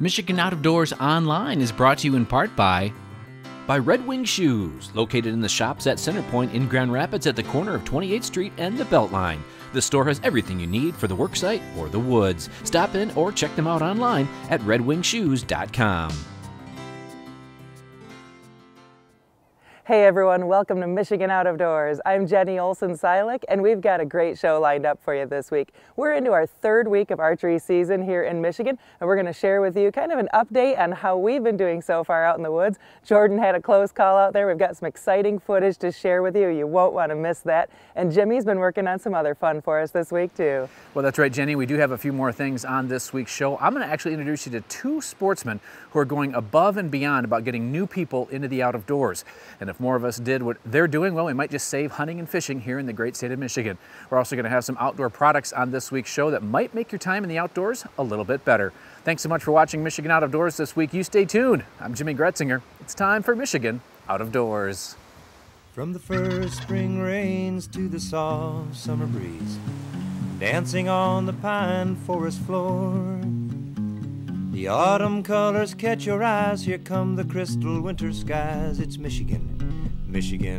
Michigan Out of Doors Online is brought to you in part by Red Wing Shoes, located in the shops at Centerpoint in Grand Rapids at the corner of 28th Street and the Beltline. The store has everything you need for the worksite or the woods. Stop in or check them out online at redwingshoes.com. Hey everyone, welcome to Michigan Out of Doors. I'm Jenny Olson-Silik, and we've got a great show lined up for you this week. We're into our third week of archery season here in Michigan, and we're going to share with you kind of an update on how we've been doing so far out in the woods. Jordan had a close call out there. We've got some exciting footage to share with you. You won't want to miss that. And Jimmy's been working on some other fun for us this week too. Well, that's right, Jenny. We do have a few more things on this week's show. I'm going to actually introduce you to two sportsmen who are going above and beyond about getting new people into the out of doors. And if more of us did what they're doing, well, we might just save hunting and fishing here in the great state of Michigan. We're also going to have some outdoor products on this week's show that might make your time in the outdoors a little bit better. Thanks so much for watching Michigan Out of Doors this week. You stay tuned. I'm Jimmy Gretzinger. It's time for Michigan Out of Doors. From the first spring rains to the soft summer breeze, dancing on the pine forest floor, the autumn colors catch your eyes. Here come the crystal winter skies. It's Michigan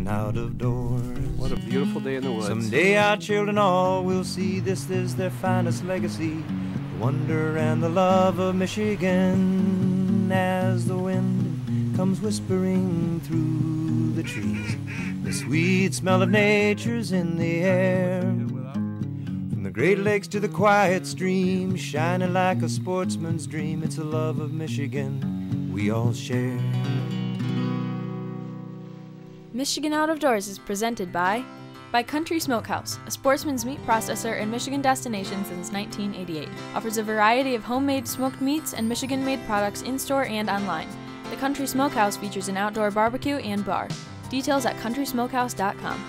out of doors. What a beautiful day in the woods. Someday our children all will see this is their finest legacy, the wonder and the love of Michigan. As the wind comes whispering through the trees, the sweet smell of nature's in the air. From the Great Lakes to the quiet stream, shining like a sportsman's dream, it's a love of Michigan we all share. Michigan Out of Doors is presented by Country Smokehouse, a sportsman's meat processor and Michigan destination since 1988. Offers a variety of homemade smoked meats and Michigan-made products in-store and online. The Country Smokehouse features an outdoor barbecue and bar. Details at countrysmokehouse.com.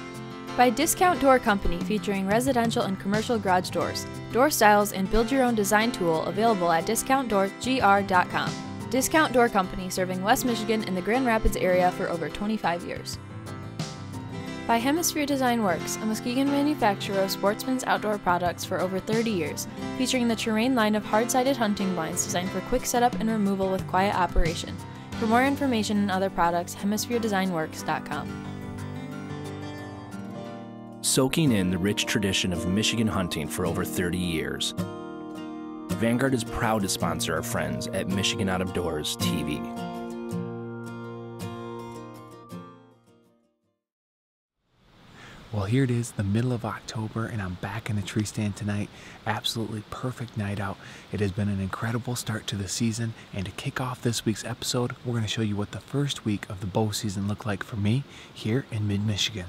By Discount Door Company, featuring residential and commercial garage doors, door styles, and build-your-own design tool available at discountdoorgr.com. Discount Door Company, serving West Michigan and the Grand Rapids area for over 25 years. By HEMISPHERE Design Works, a Muskegon manufacturer of sportsman's outdoor products for over 30 years, featuring the Terrain line of hard-sided hunting blinds designed for quick setup and removal with quiet operation. For more information and other products, hemispheredesignworks.com. Soaking in the rich tradition of Michigan hunting for over 30 years, Vanguard is proud to sponsor our friends at Michigan Out of Doors TV. Well, here it is, the middle of October, and I'm back in the tree stand tonight. Absolutely perfect night out. It has been an incredible start to the season, and to kick off this week's episode, we're going to show you what the first week of the bow season looked like for me here in mid-Michigan.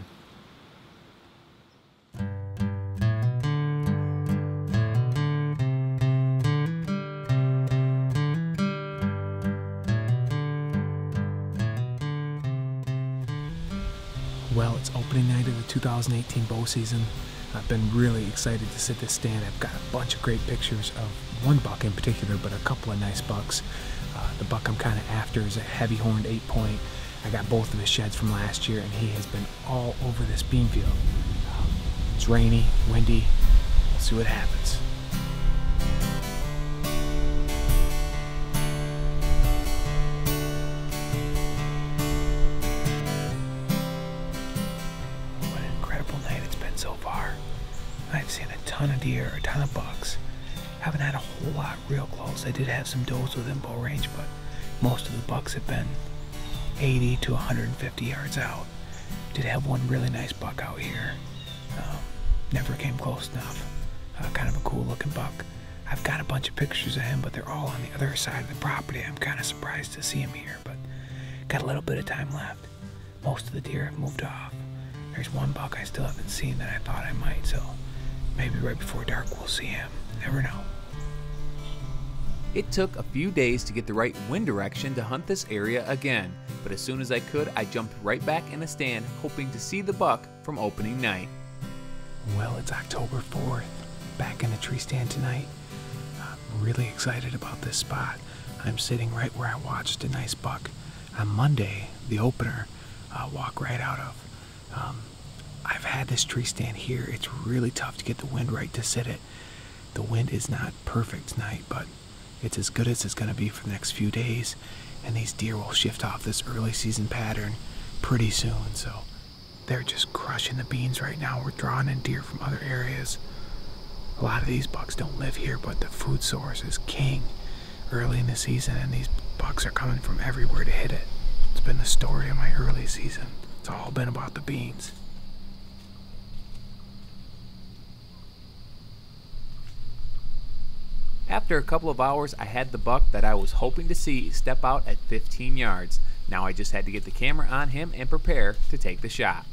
Well, it's opening night of the 2018 bow season. I've been really excited to sit this stand. I've got a bunch of great pictures of one buck in particular, but a couple of nice bucks. The buck I'm kind of after is a heavy-horned 8-point. I got both of his sheds from last year, and he has been all over this bean field. It's rainy, windy. We'll see what happens. So far, I've seen a ton of deer, a ton of bucks. Haven't had a whole lot real close. I did have some does within bow range, but most of the bucks have been 80 to 150 yards out. Did have one really nice buck out here. Never came close enough. Kind of a cool looking buck. I've got a bunch of pictures of him, but they're all on the other side of the property. I'm kind of surprised to see him here, but got a little bit of time left. Most of the deer have moved off. There's one buck I still haven't seen that I thought I might, so maybe right before dark we'll see him. Never know. It took a few days to get the right wind direction to hunt this area again, but as soon as I could, I jumped right back in the stand, hoping to see the buck from opening night. Well, it's October 4th. Back in the tree stand tonight. I'm really excited about this spot. I'm sitting right where I watched a nice buck on Monday, the opener, walk right out of. I've had this tree stand here. It's really tough to get the wind right to sit it. The wind is not perfect tonight, but it's as good as it's going to be for the next few days, and these deer will shift off this early season pattern pretty soon. So they're just crushing the beans right now. We're drawing in deer from other areas. A lot of these bucks don't live here, but the food source is king early in the season, and these bucks are coming from everywhere to hit it. It's been the story of my early season. It's all been about the beans. After a couple of hours, I had the buck that I was hoping to see step out at 15 yards. Now I just had to get the camera on him and prepare to take the shot.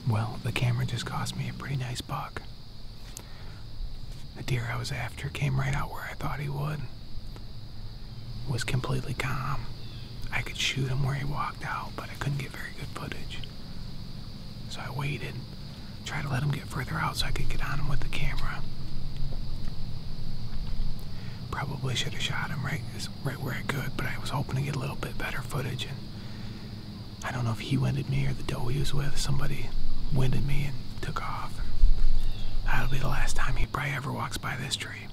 Well, the camera just cost me a pretty nice buck. The deer I was after came right out where I thought he would. Was completely calm. I could shoot him where he walked out, but I couldn't get very good footage. So I waited, tried to let him get further out so I could get on him with the camera. Probably should have shot him right where I could, but I was hoping to get a little bit better footage. And I don't know if he winded me or the doe he was with. Somebody winded me and took off. And that'll be the last time he probably ever walks by this tree.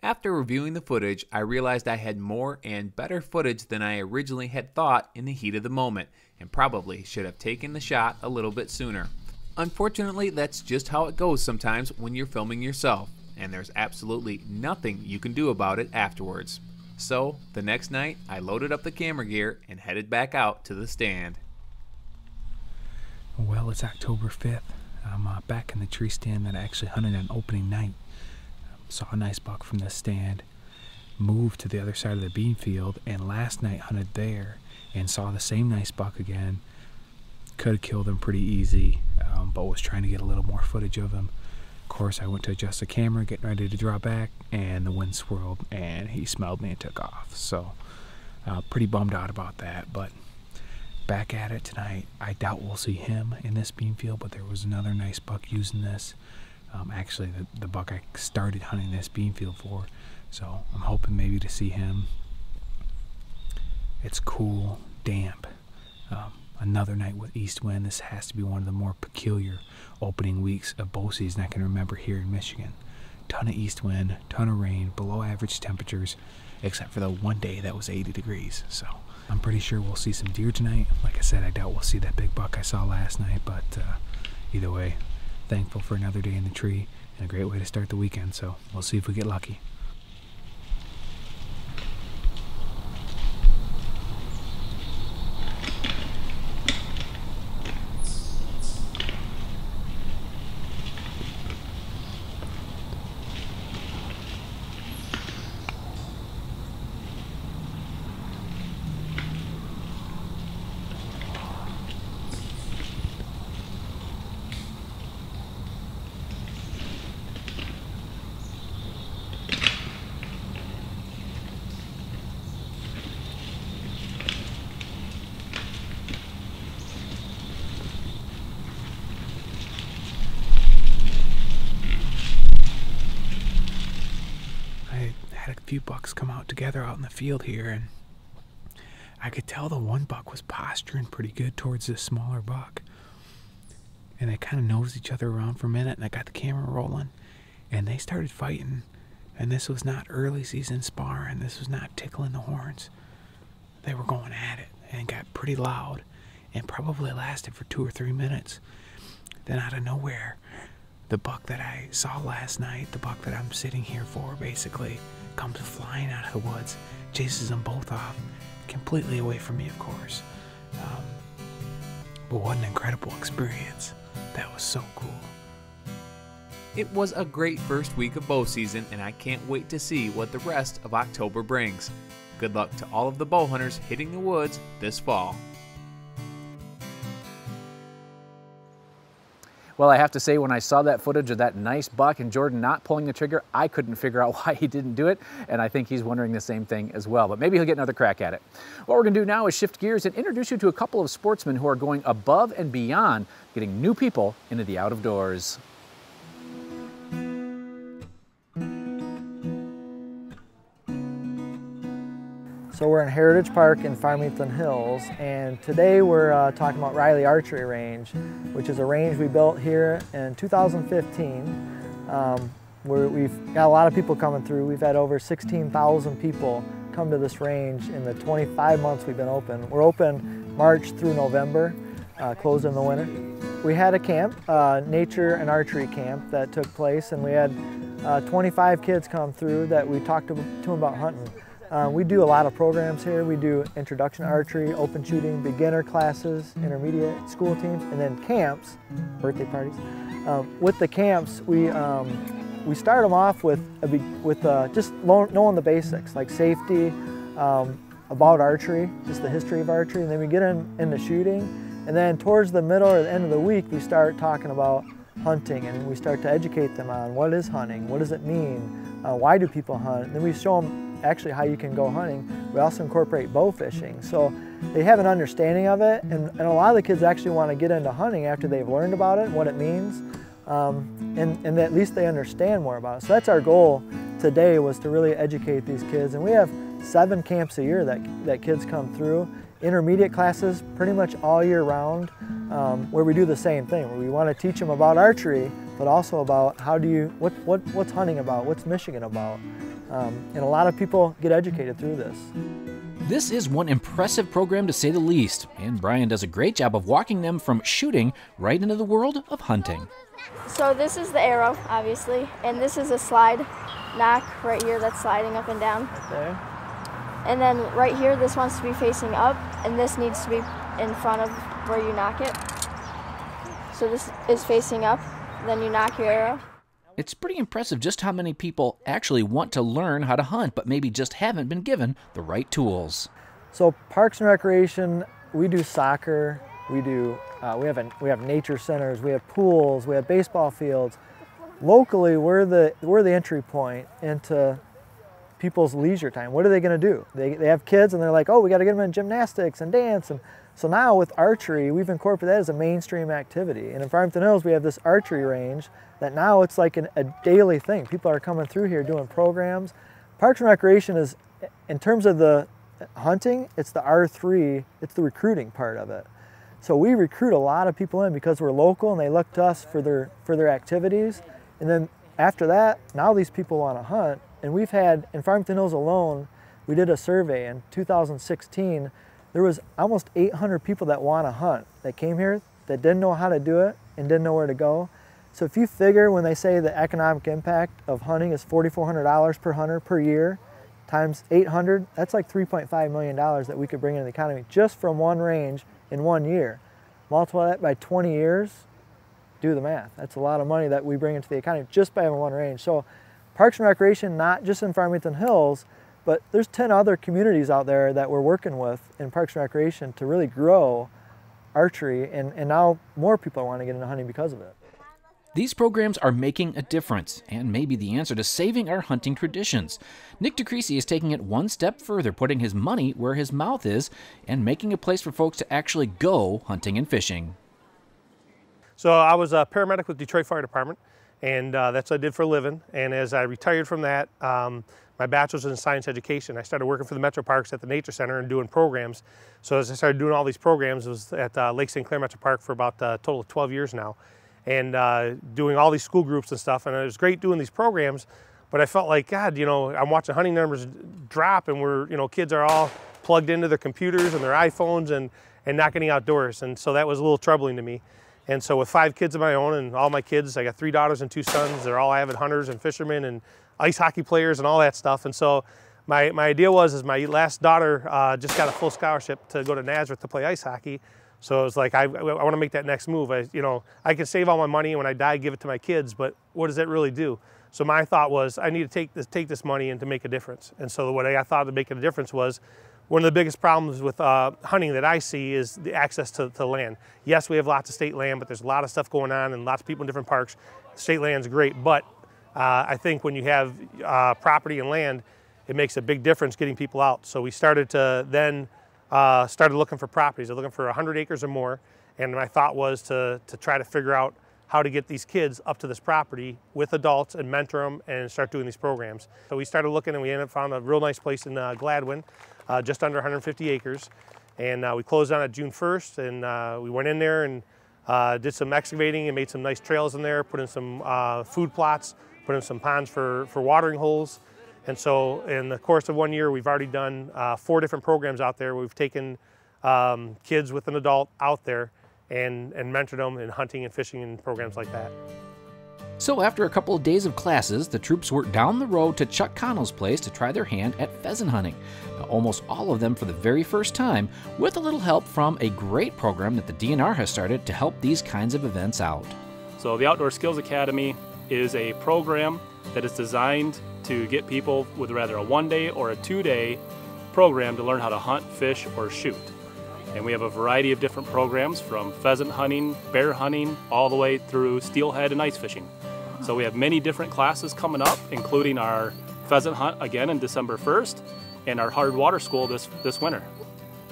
After reviewing the footage, I realized I had more and better footage than I originally had thought in the heat of the moment, and probably should have taken the shot a little bit sooner. Unfortunately, that's just how it goes sometimes when you're filming yourself, and there's absolutely nothing you can do about it afterwards. So, the next night, I loaded up the camera gear and headed back out to the stand. Well, it's October 5th. I'm back in the tree stand that I actually hunted on opening night. Saw a nice buck from this stand, moved to the other side of the bean field, and last night hunted there and saw the same nice buck again. Could have killed him pretty easy, but was trying to get a little more footage of him. Of course, I went to adjust the camera, getting ready to draw back, and the wind swirled, and he smelled me and took off. So, pretty bummed out about that, but back at it tonight. I doubt we'll see him in this bean field, but there was another nice buck using this. Actually, the buck I started hunting this bean field for, so I'm hoping maybe to see him. It's cool, damp. Another night with east wind. This has to be one of the more peculiar opening weeks of bow season I can remember here in Michigan. Ton of east wind, ton of rain, below average temperatures, except for the one day that was 80 degrees. So I'm pretty sure we'll see some deer tonight. Like I said, I doubt we'll see that big buck I saw last night, but either way, thankful for another day in the tree and a great way to start the weekend, so we'll see if we get lucky. A few bucks come out together out in the field here, and I could tell the one buck was posturing pretty good towards this smaller buck, and they kind of nosed each other around for a minute, and I got the camera rolling, and they started fighting. And this was not early season sparring, this was not tickling the horns. They were going at it and got pretty loud, and probably lasted for 2 or 3 minutes. Then out of nowhere, the buck that I saw last night, the buck that I'm sitting here for basically, comes flying out of the woods, chases them both off, completely away from me, of course. But what an incredible experience. That was so cool. It was a great first week of bow season, and I can't wait to see what the rest of October brings. Good luck to all of the bow hunters hitting the woods this fall. Well, I have to say, when I saw that footage of that nice buck and Jordan not pulling the trigger, I couldn't figure out why he didn't do it, and I think he's wondering the same thing as well, but maybe he'll get another crack at it. What we're going to do now is shift gears and introduce you to a couple of sportsmen who are going above and beyond, getting new people into the out of doors. So we're in Heritage Park in Farmington Hills, and today we're talking about Riley Archery Range, which is a range we built here in 2015. We've got a lot of people coming through. We've had over 16,000 people come to this range in the 25 months we've been open. We're open March through November, closed in the winter. We had a camp, nature and archery camp that took place, and we had 25 kids come through that we talked to them about hunting. We do a lot of programs here. We do introduction to archery, open shooting, beginner classes, intermediate school teams, and then camps, birthday parties. With the camps, we start them off with just knowing the basics, like safety, about archery, just the history of archery, and then we get into shooting. And then towards the middle or the end of the week, we start talking about hunting, and we start to educate them on what is hunting, what does it mean, why do people hunt, and then we show them actually how you can go hunting. We also incorporate bow fishing, so they have an understanding of it, and a lot of the kids actually want to get into hunting after they've learned about it, what it means, and at least they understand more about it. So that's our goal today, was to really educate these kids, and we have 7 camps a year that kids come through. Intermediate classes pretty much all year round, where we do the same thing, where we want to teach them about archery, but also about what's hunting about, what's Michigan about. And a lot of people get educated through this. This is one impressive program to say the least, and Brian does a great job of walking them from shooting right into the world of hunting. So this is the arrow, obviously, and this is a slide knock right here that's sliding up and down. Right there. And then right here, this wants to be facing up, and this needs to be in front of where you knock it. So this is facing up, then you knock your arrow. It's pretty impressive just how many people actually want to learn how to hunt, but maybe just haven't been given the right tools. So Parks and Recreation, we do soccer, we have nature centers, we have pools, we have baseball fields. Locally, we're the entry point into people's leisure time. What are they going to do? They have kids and they're like, oh, we got to get them in gymnastics and dance. And so now with archery, we've incorporated that as a mainstream activity. And in Farmington Hills, we have this archery range that now it's like a daily thing. People are coming through here doing programs. Parks and Recreation is, in terms of the hunting, it's the R3, it's the recruiting part of it. So we recruit a lot of people in because we're local and they look to us for their activities. And then after that, now these people want to hunt. And we've had, in Farmington Hills alone, we did a survey in 2016. There was almost 800 people that want to hunt that came here that didn't know how to do it and didn't know where to go. So if you figure when they say the economic impact of hunting is $4,400 per hunter per year times 800, that's like $3.5 million that we could bring into the economy just from one range in 1 year. Multiply that by 20 years, do the math. That's a lot of money that we bring into the economy just by having one range. So Parks and Recreation, not just in Farmington Hills, but there's 10 other communities out there that we're working with in Parks and Recreation to really grow archery, and now more people want to get into hunting because of it. These programs are making a difference, and may be the answer to saving our hunting traditions. Nick DeCreasy is taking it one step further, putting his money where his mouth is, and making a place for folks to actually go hunting and fishing. So I was a paramedic with Detroit Fire Department, and that's what I did for a living. And as I retired from that, my bachelor's in science education. I started working for the Metro Parks at the Nature Center and doing programs. So as I started doing all these programs, it was at Lake St. Clair Metro Park for about a total of 12 years now. And doing all these school groups and stuff. And it was great doing these programs, but I felt like, God, you know, I'm watching hunting numbers drop, and kids are all plugged into their computers and their iPhones and not getting outdoors. And so that was a little troubling to me. And so with 5 kids of my own and all my kids, I got 3 daughters and 2 sons. They're all avid hunters and fishermen and ice hockey players and all that stuff. And so my idea was my last daughter just got a full scholarship to go to Nazareth to play ice hockey. So it was like, I want to make that next move. I can save all my money, and when I die, give it to my kids, but what does that really do? So my thought was, I need to take this money and to make a difference. And so what I thought to make a difference was One of the biggest problems with hunting that I see is the access to land. Yes, we have lots of state land, but there's a lot of stuff going on and lots of people in different parks. State land's great, but I think when you have property and land, it makes a big difference getting people out. So we started to then started looking for properties. I was looking for 100 acres or more, and my thought was to try to figure out how to get these kids up to this property with adults and mentor them and start doing these programs. So we started looking, and we ended up found a real nice place in Gladwin, just under 150 acres. And we closed on it June 1st, and we went in there and did some excavating and made some nice trails in there, put in some food plots, put in some ponds for watering holes. And so in the course of 1 year, we've already done 4 different programs out there. We've taken kids with an adult out there and mentored them in hunting and fishing and programs like that. So after a couple of days of classes, the troops worked down the road to Chuck Connell's place to try their hand at pheasant hunting. Now, almost all of them for the very first time, with a little help from a great program that the DNR has started to help these kinds of events out. So the Outdoor Skills Academy is a program that is designed to get people with rather a 1-day or a 2-day program to learn how to hunt, fish, or shoot. And we have a variety of different programs from pheasant hunting, bear hunting, all the way through steelhead and ice fishing. So we have many different classes coming up, including our pheasant hunt again in December 1st and our hard water school this winter.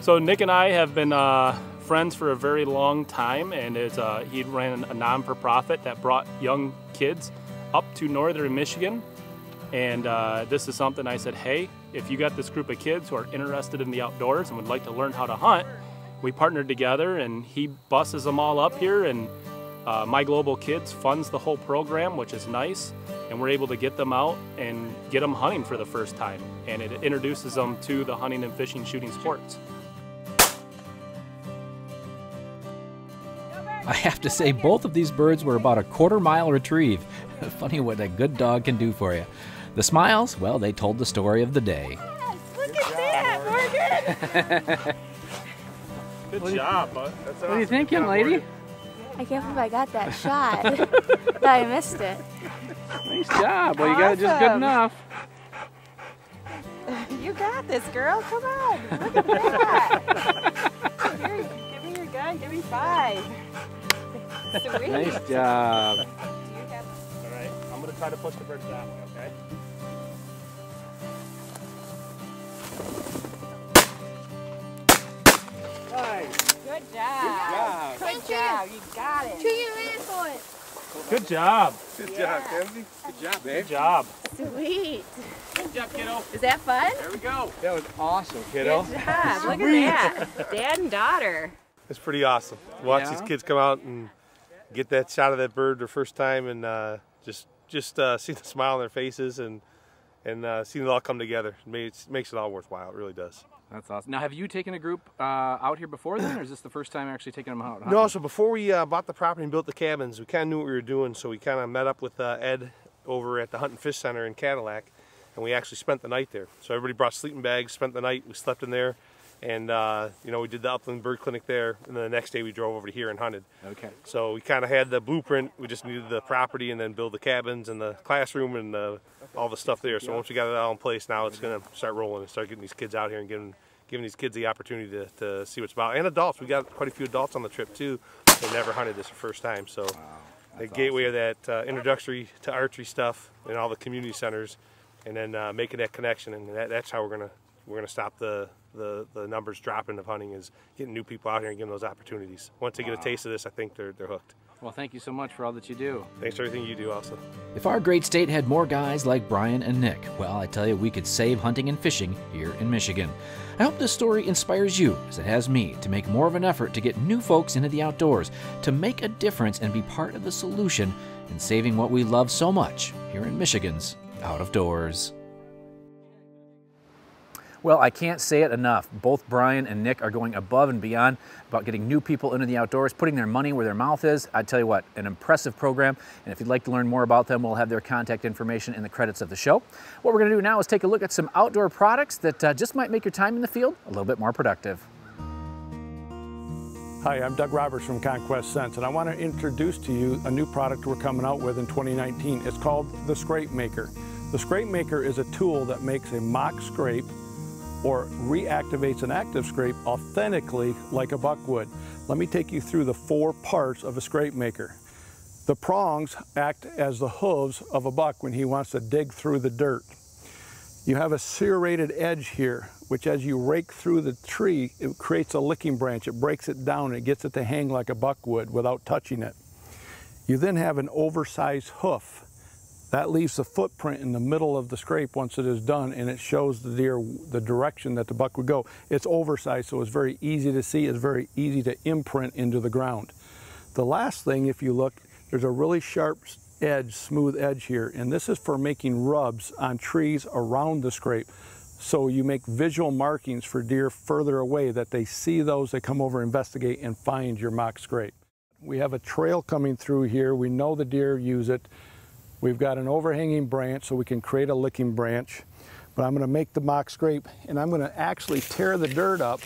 So Nick and I have been friends for a very long time, and he ran a non-for-profit that brought young kids up to northern Michigan. And this is something I said, hey, if you got this group of kids who are interested in the outdoors and would like to learn how to hunt, we partnered together, and he buses them all up here, and My Global Kids funds the whole program, which is nice, and we're able to get them out and get them hunting for the first time, and it introduces them to the hunting and fishing, shooting sports. I have to say, both of these birds were about a quarter-mile retrieve. Funny what a good dog can do for you. The smiles, well, they told the story of the day. Yes, look at that, Morgan! Good job, bud. That's What are you thinking, lady? I can't believe I got that shot. But I missed it. Nice job. Well, you got it just good enough. You got this, girl. Come on. Look at that. Here, give me your gun. Give me 5. Sweet. Nice job. All right, I'm going to try to push the birds that way, okay? Nice. Good job. Good job. You got it. Treat your man for it. Good job. Good job, Kenzie. Good job, babe. Good job. Sweet. Good job, kiddo. Is that fun? There we go. That was awesome, kiddo. Good job. Look at that. Dad and daughter. It's pretty awesome. Watch these kids come out and get that shot of that bird their first time, and just see the smile on their faces and seeing it all come together. It makes it all worthwhile. It really does. That's awesome. Now, have you taken a group out here before then, or is this the first time actually taking them out? No, so before we bought the property and built the cabins, we kind of knew what we were doing, so we kind of met up with Ed over at the Hunt and Fish Center in Cadillac, and we actually spent the night there. So everybody brought sleeping bags, spent the night, we slept in there, and you know, we did the upland bird clinic there, and then the next day we drove over to here and hunted. Okay. So we kind of had the blueprint, we just needed the property and then build the cabins and the classroom and all the stuff there. So once we got it all in place, now it's going to start rolling and start getting these kids out here and giving these kids the opportunity to see what's about. And adults, we got quite a few adults on the trip too. They never hunted this the first time, so the gateway of that introductory to archery stuff in all the community centers, and then making that connection, and that's how we're gonna stop the numbers dropping of hunting, is getting new people out here and giving those opportunities. Once they get a taste of this, I think they're hooked. Well, thank you so much for all that you do. Thanks for everything you do also. If our great state had more guys like Brian and Nick, well, I tell you, we could save hunting and fishing here in Michigan. I hope this story inspires you, as it has me, to make more of an effort to get new folks into the outdoors, to make a difference and be part of the solution in saving what we love so much here in Michigan's Out of Doors. Well, I can't say it enough. Both Brian and Nick are going above and beyond about getting new people into the outdoors, putting their money where their mouth is. I tell you what, an impressive program. And if you'd like to learn more about them, we'll have their contact information in the credits of the show. What we're going to do now is take a look at some outdoor products that just might make your time in the field a little bit more productive. Hi, I'm Doug Roberts from Conquest Scents, and I want to introduce to you a new product we're coming out with in 2019. It's called the Scrape Maker. The Scrape Maker is a tool that makes a mock scrape or reactivates an active scrape authentically like a buck would. Let me take you through the 4 parts of a scrape maker. The prongs act as the hooves of a buck when he wants to dig through the dirt. You have a serrated edge here, which as you rake through the tree, it creates a licking branch. It breaks it down and it gets it to hang like a buck would without touching it. You then have an oversized hoof. That leaves the footprint in the middle of the scrape once it is done, and it shows the deer the direction that the buck would go. It's oversized, so it's very easy to see. It's very easy to imprint into the ground. The last thing, if you look, there's a really sharp edge, smooth edge here, and this is for making rubs on trees around the scrape. So you make visual markings for deer further away that they see those, they come over, investigate, and find your mock scrape. We have a trail coming through here. We know the deer use it. We've got an overhanging branch so we can create a licking branch. But I'm going to make the mock scrape, and I'm going to actually tear the dirt up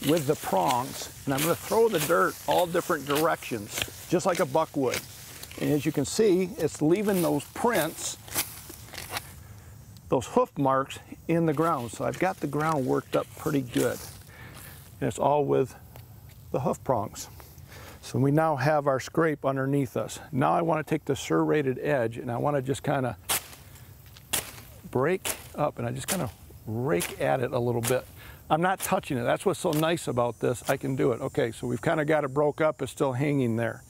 with the prongs, and I'm going to throw the dirt all different directions, just like a buck would. And as you can see, it's leaving those prints, those hoof marks in the ground. So I've got the ground worked up pretty good. And it's all with the hoof prongs. So we now have our scrape underneath us. Now I want to take the serrated edge and I want to just kind of break up, and I just kind of rake at it a little bit. I'm not touching it. That's what's so nice about this. I can do it. Okay, so we've kind of got it broke up. It's still hanging there.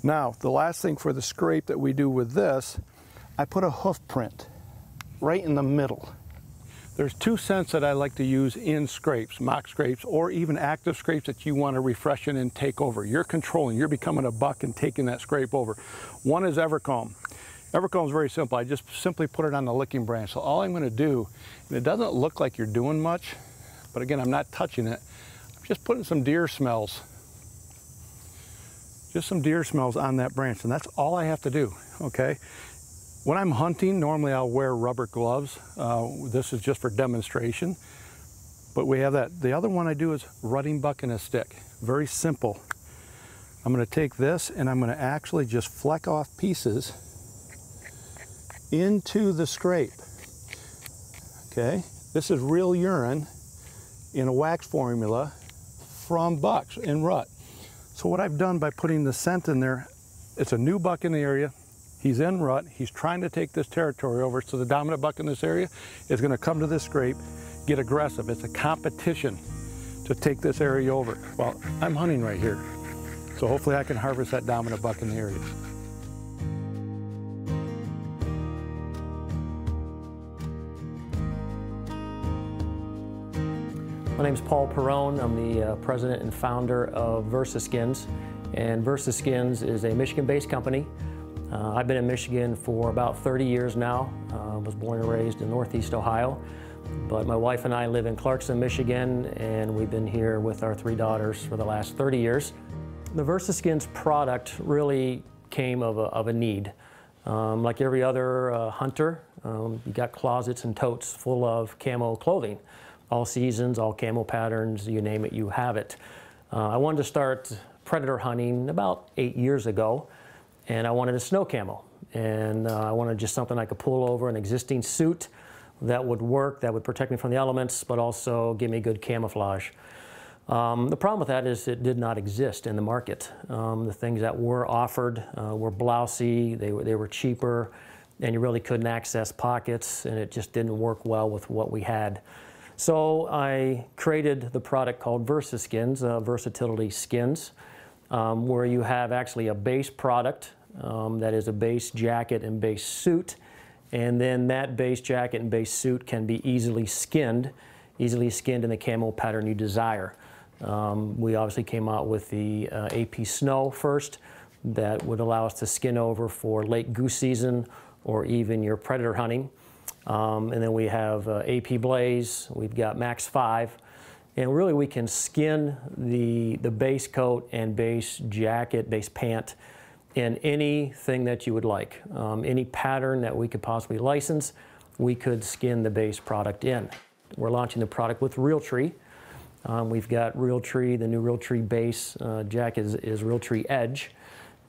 Now, the last thing for the scrape that we do with this, I put a hoof print right in the middle. There's 2 scents that I like to use in scrapes, mock scrapes, or even active scrapes that you want to refreshen and take over. You're controlling, you're becoming a buck and taking that scrape over. One is Evercomb. Evercomb is very simple. I just simply put it on the licking branch. So all I'm going to do, and it doesn't look like you're doing much, but again, I'm not touching it. I'm just putting some deer smells. Just some deer smells on that branch, and that's all I have to do, okay? When I'm hunting, normally I'll wear rubber gloves. This is just for demonstration, but we have that. The other one I do is rutting buck and a stick. Very simple. I'm going to take this and I'm going to actually just fleck off pieces into the scrape. Okay, this is real urine in a wax formula from bucks in rut. So what I've done by putting the scent in there, it's a new buck in the area. He's in rut. He's trying to take this territory over. So the dominant buck in this area is going to come to this scrape, get aggressive. It's a competition to take this area over. Well, I'm hunting right here. So hopefully I can harvest that dominant buck in the area. My name is Paul Perrone. I'm the president and founder of Versa Skins. And Versa Skins is a Michigan-based company. I've been in Michigan for about 30 years now. I was born and raised in Northeast Ohio. But my wife and I live in Clarkson, Michigan, and we've been here with our 3 daughters for the last 30 years. The Versa Skins product really came of a need. Like every other hunter, you got closets and totes full of camo clothing. All seasons, all camo patterns, you name it, you have it. I wanted to start predator hunting about 8 years ago, and I wanted a snow camo. And I wanted just something I could pull over an existing suit that would work, that would protect me from the elements, but also give me good camouflage. The problem with that is it did not exist in the market. The things that were offered were blousy, they were cheaper, and you really couldn't access pockets, and it just didn't work well with what we had. So I created the product called Versa Skins, Versatility Skins, where you have actually a base product that is a base jacket and base suit, and then that base jacket and base suit can be easily skinned in the camo pattern you desire. We obviously came out with the AP Snow first that would allow us to skin over for late goose season or even your predator hunting. And then we have AP Blaze, we've got Max 5, and really we can skin the base coat and base jacket, base pant in anything that you would like. Any pattern that we could possibly license, we could skin the base product in. We're launching the product with Realtree. We've got Realtree, the new Realtree base jacket is Realtree Edge,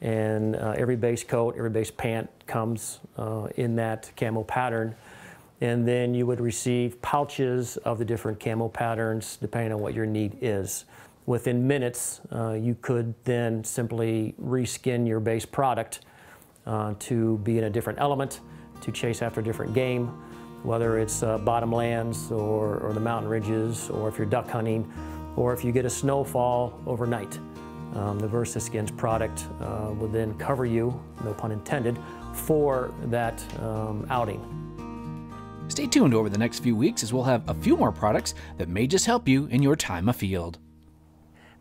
and every base coat, every base pant comes in that camo pattern. and then you would receive pouches of the different camo patterns depending on what your need is. Within minutes, you could then simply reskin your base product to be in a different element, to chase after a different game, whether it's bottomlands or the mountain ridges, or if you're duck hunting, or if you get a snowfall overnight. The VersaSkins product will then cover you, no pun intended, for that outing. Stay tuned over the next few weeks as we'll have a few more products that may just help you in your time afield.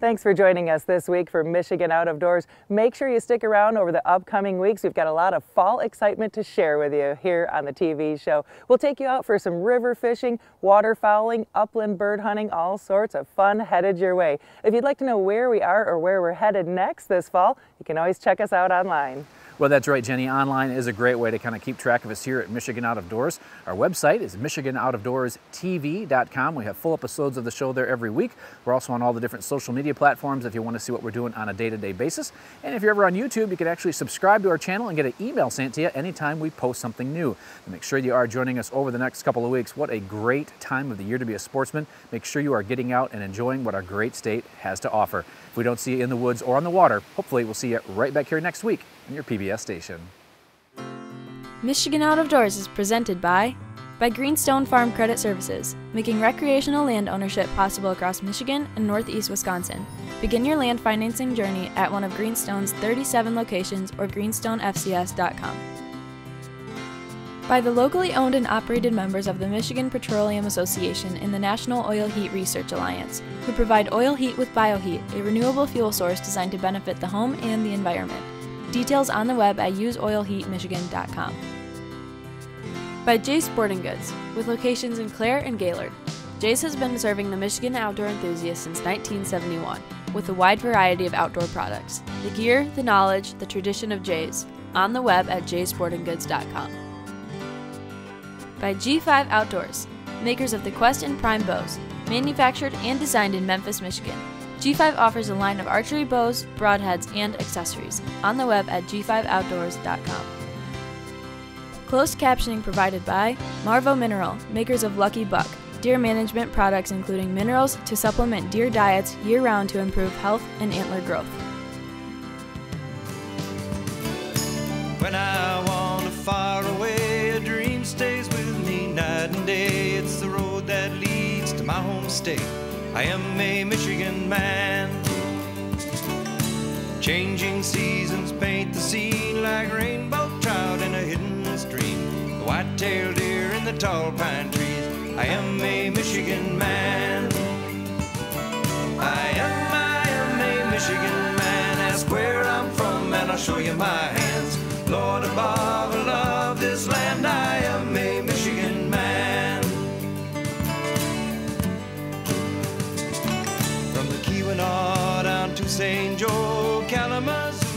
Thanks for joining us this week for Michigan Out of Doors. Make sure you stick around over the upcoming weeks. We've got a lot of fall excitement to share with you here on the TV show. We'll take you out for some river fishing, waterfowling, upland bird hunting, all sorts of fun headed your way. If you'd like to know where we are or where we're headed next this fall, you can always check us out online. Well, that's right, Jenny. Online is a great way to kind of keep track of us here at Michigan Out of Doors. Our website is michiganoutofdoorstv.com. We have full episodes of the show there every week. We're also on all the different social media platforms if you want to see what we're doing on a day-to-day basis. And if you're ever on YouTube, you can actually subscribe to our channel and get an email sent to you anytime we post something new. And make sure you are joining us over the next couple of weeks. What a great time of the year to be a sportsman. Make sure you are getting out and enjoying what our great state has to offer. If we don't see you in the woods or on the water, hopefully we'll see you right back here next week on your PBS station. Michigan Out of Doors is presented by Greenstone Farm Credit Services, making recreational land ownership possible across Michigan and northeast Wisconsin. Begin your land financing journey at one of Greenstone's 37 locations or greenstonefcs.com. By the locally owned and operated members of the Michigan Petroleum Association and the National Oil Heat Research Alliance, who provide oil heat with bioheat, a renewable fuel source designed to benefit the home and the environment. Details on the web at useoilheatmichigan.com. By Jay's Sporting Goods, with locations in Clare and Gaylord. Jay's has been serving the Michigan outdoor enthusiast since 1971, with a wide variety of outdoor products. The gear, the knowledge, the tradition of Jay's. On the web at jaysportinggoods.com. By G5 Outdoors, makers of the Quest and Prime bows, manufactured and designed in Memphis, Michigan. G5 offers a line of archery bows, broadheads, and accessories. On the web at g5outdoors.com. Closed captioning provided by Marvo Mineral, makers of Lucky Buck, deer management products including minerals to supplement deer diets year-round to improve health and antler growth. When I wander far away, a dream stays with me night and day. It's the road that leads to my home state. I am a Michigan man. Changing seasons paint the scene like rainbow trout in a hidden stream. The white-tailed deer in the tall pine trees. I am a Michigan man. I am a Michigan man. Ask where I'm from and I'll show you my hands. Lord above, I love this land. I am a Michigan man. From the Keweenaw down to St. Joe, Kalamazoo,